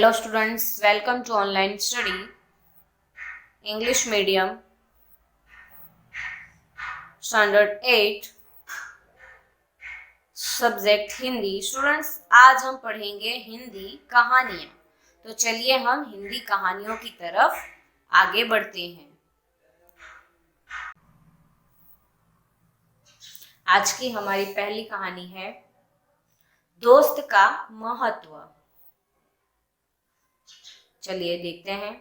Hello students, welcome to online study, English medium, standard 8, subject Hindi. Students, आज हम पढ़ेंगे हिंदी कहानियाँ। तो चलिए हम हिंदी कहानियों की तरफ आगे बढ़ते हैं। आज की हमारी पहली कहानी है दोस्त का महत्व। चलिए देखते हैं।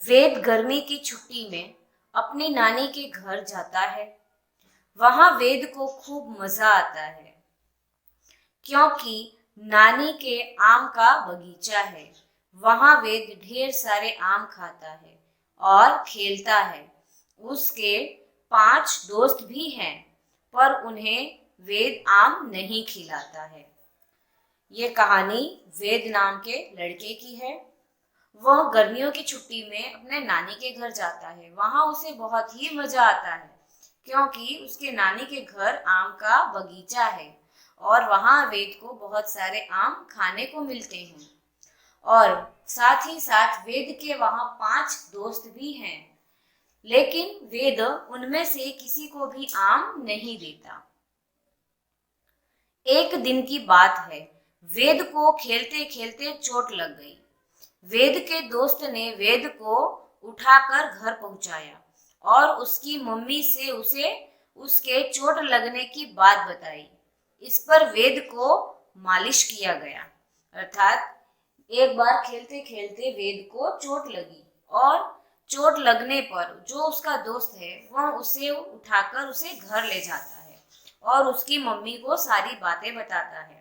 वेद गर्मी की छुट्टी में अपनी नानी के घर जाता है। वहां वेद को खूब मजा आता है क्योंकि नानी के आम का बगीचा है। वहां वेद ढेर सारे आम खाता है और खेलता है। उसके 5 दोस्त भी हैं, पर उन्हें वेद आम नहीं खिलाता है। ये कहानी वेद नाम के लड़के की है। वह गर्मियों की छुट्टी में अपने नानी के घर जाता है। वहां उसे बहुत ही मजा आता है क्योंकि उसके नानी के घर आम का बगीचा है और वहां वेद को बहुत सारे आम खाने को मिलते हैं। और साथ ही साथ वेद के वहां 5 दोस्त भी हैं, लेकिन वेद उनमें से किसी को भी आम नहीं देता। एक दिन की बात है, वेद को खेलते खेलते चोट लग गई। वेद के दोस्त ने वेद को उठाकर घर पहुंचाया और उसकी मम्मी से उसे उसके चोट लगने की बात बताई। इस पर वेद को मालिश किया गया। अर्थात एक बार खेलते खेलते वेद को चोट लगी और चोट लगने पर जो उसका दोस्त है वह उसे उठाकर उसे घर ले जाता है और उसकी मम्मी को सारी बातें बताता है।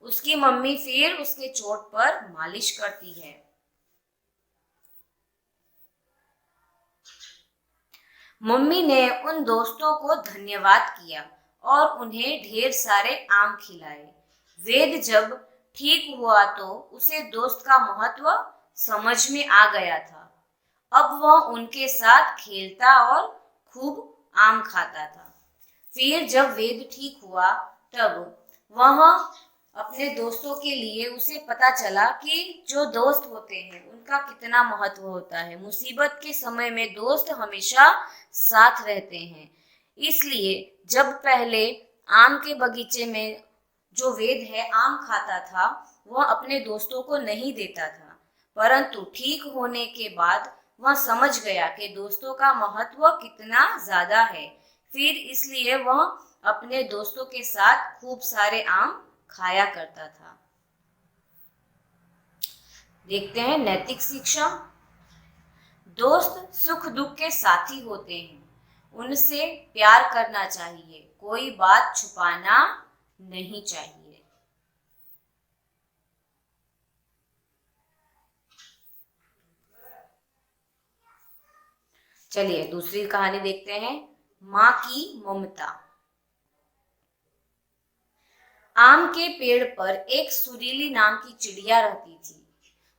उसकी मम्मी फिर उसके चोट पर मालिश करती है। मम्मी ने उन दोस्तों को धन्यवाद किया और उन्हें ढेर सारे आम खिलाए। वेद जब ठीक हुआ तो उसे दोस्त का महत्व समझ में आ गया था। अब वह उनके साथ खेलता और खूब आम खाता था। फिर जब वेद ठीक हुआ तब वह अपने दोस्तों के लिए उसे पता चला कि जो दोस्त होते हैं उनका कितना महत्व होता है। मुसीबत के समय में दोस्त हमेशा साथ रहते हैं। इसलिए जब पहले आम के बगीचे में जो वेद है आम खाता था, वह अपने दोस्तों को नहीं देता था, परंतु ठीक होने के बाद वह समझ गया कि दोस्तों का महत्व कितना ज्यादा है। फिर इसलिए वह अपने दोस्तों के साथ खूब सारे आम खाया करता था। देखते हैं नैतिक शिक्षा। दोस्त सुख दुख के साथी होते हैं, उनसे प्यार करना चाहिए, कोई बात छुपाना नहीं चाहिए। चलिए दूसरी कहानी देखते हैं, माँ की ममता। आम के पेड़ पर एक सुरीली नाम की चिड़िया रहती थी।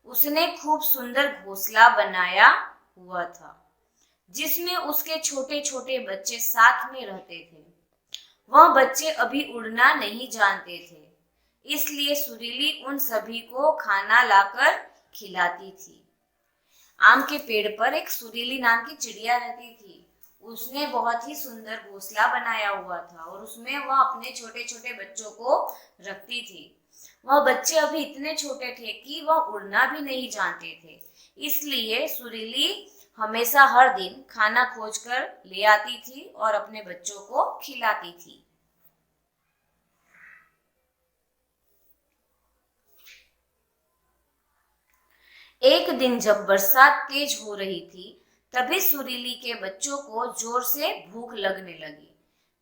उसने खूब सुंदर घोंसला बनाया हुआ था जिसमें उसके छोटे छोटे बच्चे साथ में रहते थे। वह बच्चे अभी उड़ना नहीं जानते थे, इसलिए सुरीली उन सभी को खाना लाकर खिलाती थी। आम के पेड़ पर एक सुरीली नाम की चिड़िया रहती थी। उसने बहुत ही सुंदर घोंसला बनाया हुआ था और उसमें वह अपने छोटे छोटे बच्चों को रखती थी। वह बच्चे अभी इतने छोटे थे कि वह उड़ना भी नहीं जानते थे, इसलिए सुरीली हमेशा हर दिन खाना खोजकर ले आती थी और अपने बच्चों को खिलाती थी। एक दिन जब बरसात तेज हो रही थी, तभी सुरीली के बच्चों को जोर से भूख लगने लगी।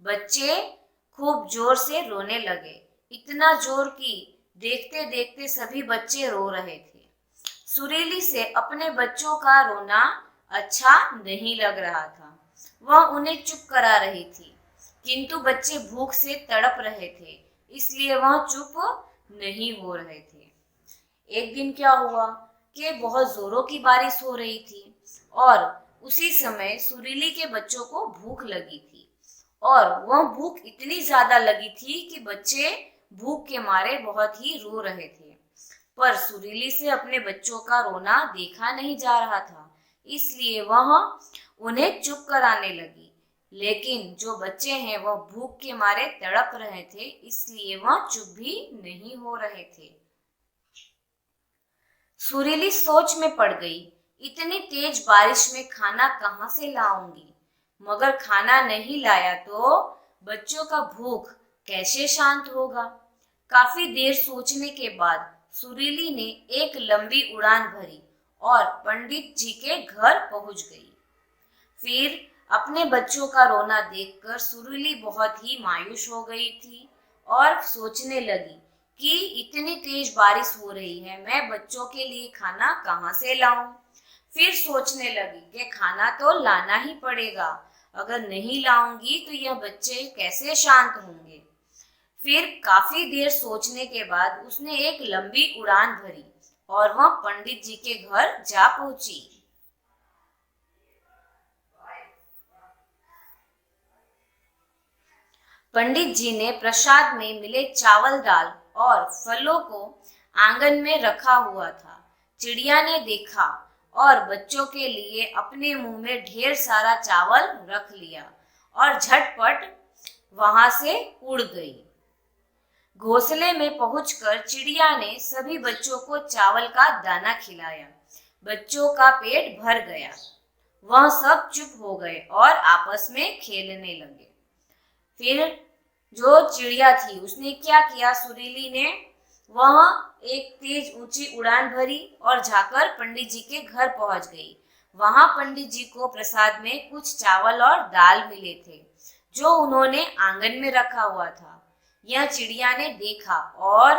बच्चे खूब जोर से रोने लगे, इतना जोर कि देखते देखते सभी बच्चे रो रहे थे। सुरीली से अपने बच्चों का रोना अच्छा नहीं लग रहा था। वह उन्हें चुप करा रही थी, किंतु बच्चे भूख से तड़प रहे थे, इसलिए वह चुप नहीं हो रहे थे। एक दिन क्या हुआ कि बहुत जोरों की बारिश हो रही थी और उसी समय सुरीली के बच्चों को भूख लगी थी और वह भूख इतनी ज्यादा लगी थी कि बच्चे भूख के मारे बहुत ही रो रहे थे। पर सुरीली से अपने बच्चों का रोना देखा नहीं जा रहा था, इसलिए वह उन्हें चुप कराने लगी। लेकिन जो बच्चे हैं वह भूख के मारे तड़प रहे थे, इसलिए वह चुप भी नहीं हो रहे थे। सुरीली सोच में पड़ गई, इतनी तेज बारिश में खाना कहाँ से लाऊंगी? मगर खाना नहीं लाया तो बच्चों का भूख कैसे शांत होगा? काफी देर सोचने के बाद सुरीली ने एक लंबी उड़ान भरी और पंडित जी के घर पहुंच गई। फिर अपने बच्चों का रोना देखकर सुरीली बहुत ही मायूस हो गई थी और सोचने लगी कि इतनी तेज बारिश हो रही है, मैं बच्चों के लिए खाना कहाँ से लाऊं? फिर सोचने लगी कि खाना तो लाना ही पड़ेगा, अगर नहीं लाऊंगी तो यह बच्चे कैसे शांत होंगे? फिर काफी देर सोचने के बाद उसने एक लंबी उड़ान भरी और वह पंडित जी के घर जा पहुंची। पंडित जी ने प्रसाद में मिले चावल, दाल और फलों को आंगन में रखा हुआ था। चिड़िया ने देखा और बच्चों के लिए अपने मुंह में ढेर सारा चावल रख लिया और झटपट वहां से उड़ गई। घोंसले में पहुंचकर चिड़िया ने सभी बच्चों को चावल का दाना खिलाया। बच्चों का पेट भर गया। वह सब चुप हो गए और आपस में खेलने लगे। फिर जो चिड़िया थी उसने क्या किया? सुरीली ने वह एक तेज ऊंची उड़ान भरी और जाकर पंडित जी के घर पहुंच गई। वहां पंडित जी को प्रसाद में कुछ चावल और दाल मिले थे जो उन्होंने आंगन में रखा हुआ था। यह चिड़िया ने देखा और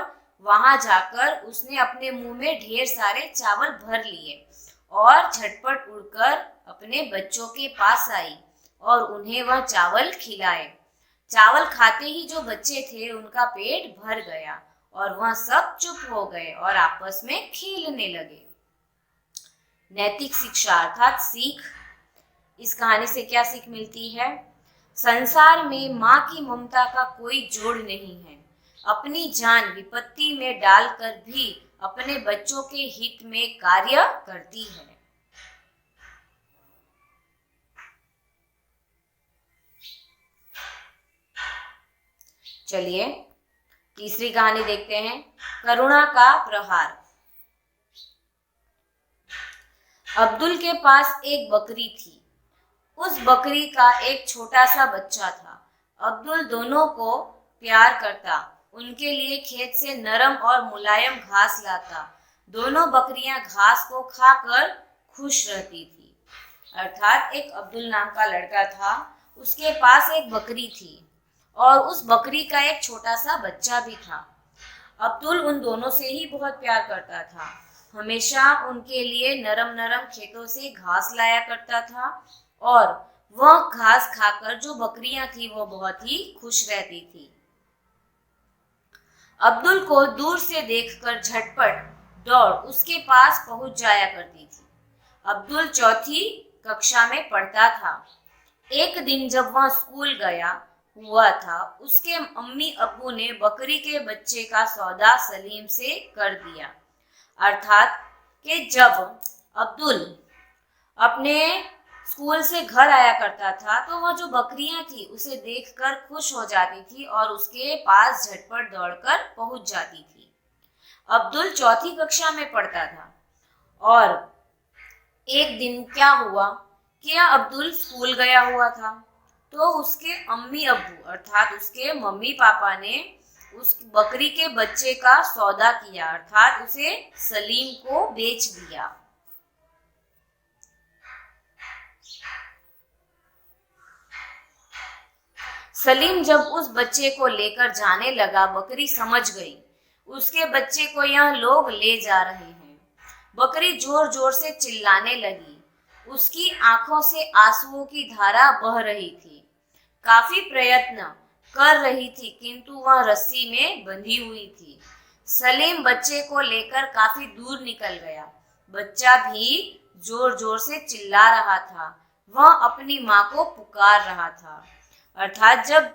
वहां जाकर उसने अपने मुंह में ढेर सारे चावल भर लिए और झटपट उड़कर अपने बच्चों के पास आई और उन्हें वह चावल खिलाए। चावल खाते ही जो बच्चे थे उनका पेट भर गया और वह सब चुप हो गए और आपस में खेलने लगे। नैतिक शिक्षा अर्थात सीख। इस कहानी से क्या सीख मिलती है? संसार में माँ की ममता का कोई जोड़ नहीं है। अपनी जान विपत्ति में डालकर भी अपने बच्चों के हित में कार्य करती है। चलिए तीसरी कहानी देखते हैं, करुणा का प्रहार। अब्दुल के पास एक बकरी थी। उस बकरी का एक छोटा सा बच्चा था। अब्दुल दोनों को प्यार करता, उनके लिए खेत से नरम और मुलायम घास लाता। दोनों बकरियां घास को खाकर खुश रहती थी। अर्थात एक अब्दुल नाम का लड़का था, उसके पास एक बकरी थी और उस बकरी का एक छोटा सा बच्चा भी था। अब्दुल उन दोनों से ही बहुत प्यार करता था। हमेशा उनके लिए नरम नरम खेतों से घास लाया करता था और वह घास खाकर जो बकरियां थी वो बहुत ही खुश रहती थी। अब्दुल को दूर से देखकर झटपट दौड़ उसके पास पहुंच जाया करती थी। अब्दुल चौथी कक्षा में पढ़ता था। एक दिन जब वह स्कूल गया हुआ था, उसके अम्मी अब्बू ने बकरी के बच्चे का सौदा सलीम से कर दिया। अर्थात कि जब अब्दुल अपने स्कूल से घर आया करता था तो वह जो बकरियां थी उसे देखकर खुश हो जाती थी और उसके पास झटपट दौड़कर पहुंच जाती थी। अब्दुल चौथी कक्षा में पढ़ता था और एक दिन क्या हुआ कि अब्दुल स्कूल गया हुआ था तो उसके अम्मी अब्बू अर्थात उसके मम्मी पापा ने उस बकरी के बच्चे का सौदा किया, अर्थात उसे सलीम को बेच दिया। सलीम जब उस बच्चे को लेकर जाने लगा, बकरी समझ गई उसके बच्चे को यह लोग ले जा रहे हैं। बकरी जोर जोर से चिल्लाने लगी। उसकी आंखों से आंसुओं की धारा बह रही थी। काफी प्रयत्न कर रही थी किंतु वह रस्सी में बंधी हुई थी। सलीम बच्चे को लेकर काफी दूर निकल गया। बच्चा भी जोर जोर से चिल्ला रहा था। वह अपनी माँ को पुकार रहा था। अर्थात जब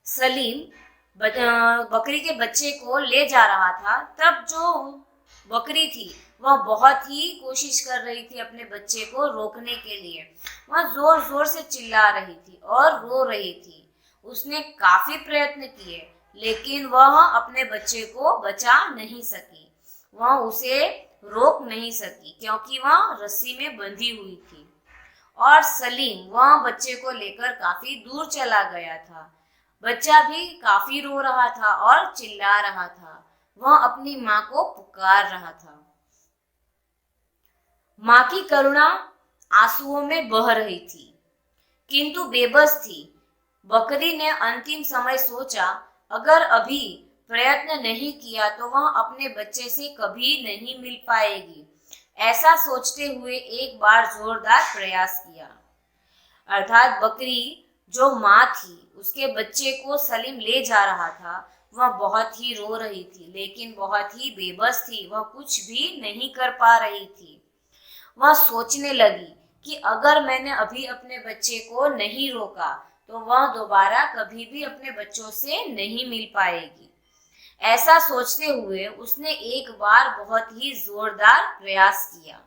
सलीम बकरी के बच्चे को ले जा रहा था तब जो बकरी थी वह बहुत ही कोशिश कर रही थी अपने बच्चे को रोकने के लिए। वह जोर जोर से चिल्ला रही थी और रो रही थी। उसने काफी प्रयत्न किए लेकिन वह अपने बच्चे को बचा नहीं सकी। वह उसे रोक नहीं सकी क्योंकि वह रस्सी में बंधी हुई थी। और सलीम वह बच्चे को लेकर काफी दूर चला गया था। बच्चा भी काफी रो रहा था और चिल्ला रहा था। वह अपनी माँ को पुकार रहा था। माँ की करुणा आंसुओं में बह रही थी किंतु बेबस थी। बकरी ने अंतिम समय सोचा, अगर अभी प्रयत्न नहीं किया तो वह अपने बच्चे से कभी नहीं मिल पाएगी। ऐसा सोचते हुए एक बार जोरदार प्रयास किया। अर्थात बकरी जो माँ थी उसके बच्चे को सलीम ले जा रहा था। वह बहुत ही रो रही थी लेकिन बहुत ही बेबस थी। वह कुछ भी नहीं कर पा रही थी। वह सोचने लगी कि अगर मैंने अभी अपने बच्चे को नहीं रोका तो वह दोबारा कभी भी अपने बच्चों से नहीं मिल पाएगी। ऐसा सोचते हुए उसने एक बार बहुत ही जोरदार प्रयास किया।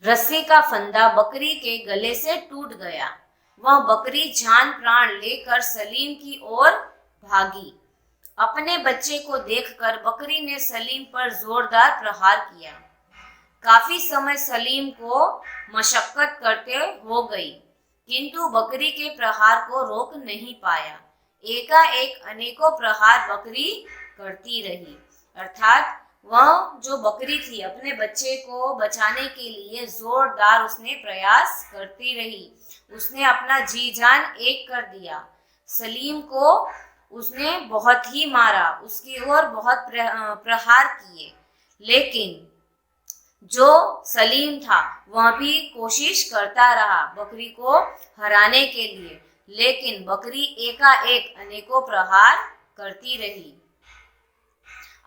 रस्सी का फंदा बकरी के गले से टूट गया। वह बकरी जान प्राण लेकर सलीम की ओर भागी। अपने बच्चे को देखकर बकरी ने सलीम पर जोरदार प्रहार किया। काफी समय सलीम को मशक्कत करते हो गई किंतु बकरी के प्रहार को रोक नहीं पाया। एकाएक अनेकों प्रहार बकरी करती रही। अर्थात वह जो बकरी थी अपने बच्चे को बचाने के लिए जोरदार उसने प्रयास करती रही। उसने अपना जी जान एक कर दिया। सलीम को उसने बहुत ही मारा, उसकी ओर बहुत प्रहार किए लेकिन जो सलीम था वह भी कोशिश करता रहा बकरी को हराने के लिए, लेकिन बकरी एकाएक अनेकों प्रहार करती रही।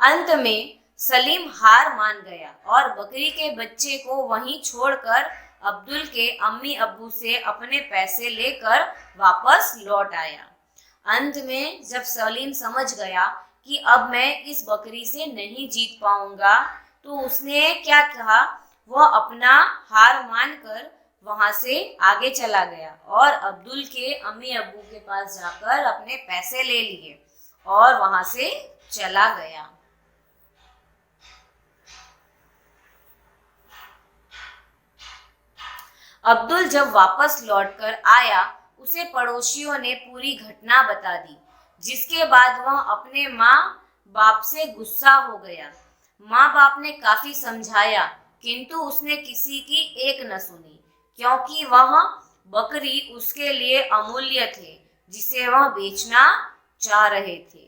अंत में सलीम हार मान गया और बकरी के बच्चे को वहीं छोड़कर अब्दुल के अम्मी अब्बू से अपने पैसे लेकर वापस लौट आया। अंत में जब सलीम समझ गया कि अब मैं इस बकरी से नहीं जीत पाऊंगा तो उसने क्या कहा, वह अपना हार मानकर वहां से आगे चला गया और अब्दुल के अम्मी अब्बू के पास जाकर अपने पैसे ले लिए और वहां से चला गया। अब्दुल जब वापस लौटकर आया उसे पड़ोसियों ने पूरी घटना बता दी, जिसके बाद वह अपने माँ बाप से गुस्सा हो गया। माँ बाप ने काफी समझाया किंतु उसने किसी की एक न सुनी क्योंकि वह बकरी उसके लिए अमूल्य थे जिसे वह बेचना चाह रहे थे।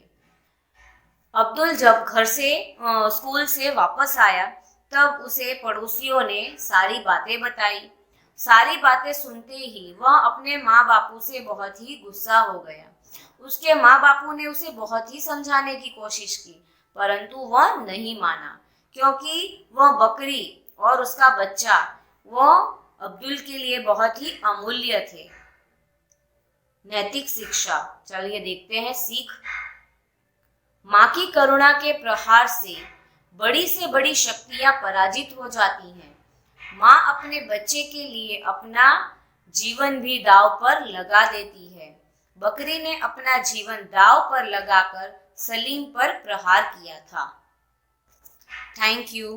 अब्दुल जब घर से स्कूल से वापस आया तब उसे पड़ोसियों ने सारी बातें बताई। सारी बातें सुनते ही वह अपने माँ बापू से बहुत ही गुस्सा हो गया। उसके माँ बापू ने उसे बहुत ही समझाने की कोशिश की परंतु वह नहीं माना क्योंकि वह बकरी और उसका बच्चा वह अब्दुल के लिए बहुत ही अमूल्य थे। नैतिक शिक्षा, चलिए देखते हैं सीख। माँ की करुणा के प्रहार से बड़ी शक्तियां पराजित हो जाती हैं। माँ अपने बच्चे के लिए अपना जीवन भी दांव पर लगा देती है। बकरी ने अपना जीवन दांव पर लगाकर सलीम पर प्रहार किया था। Thank you.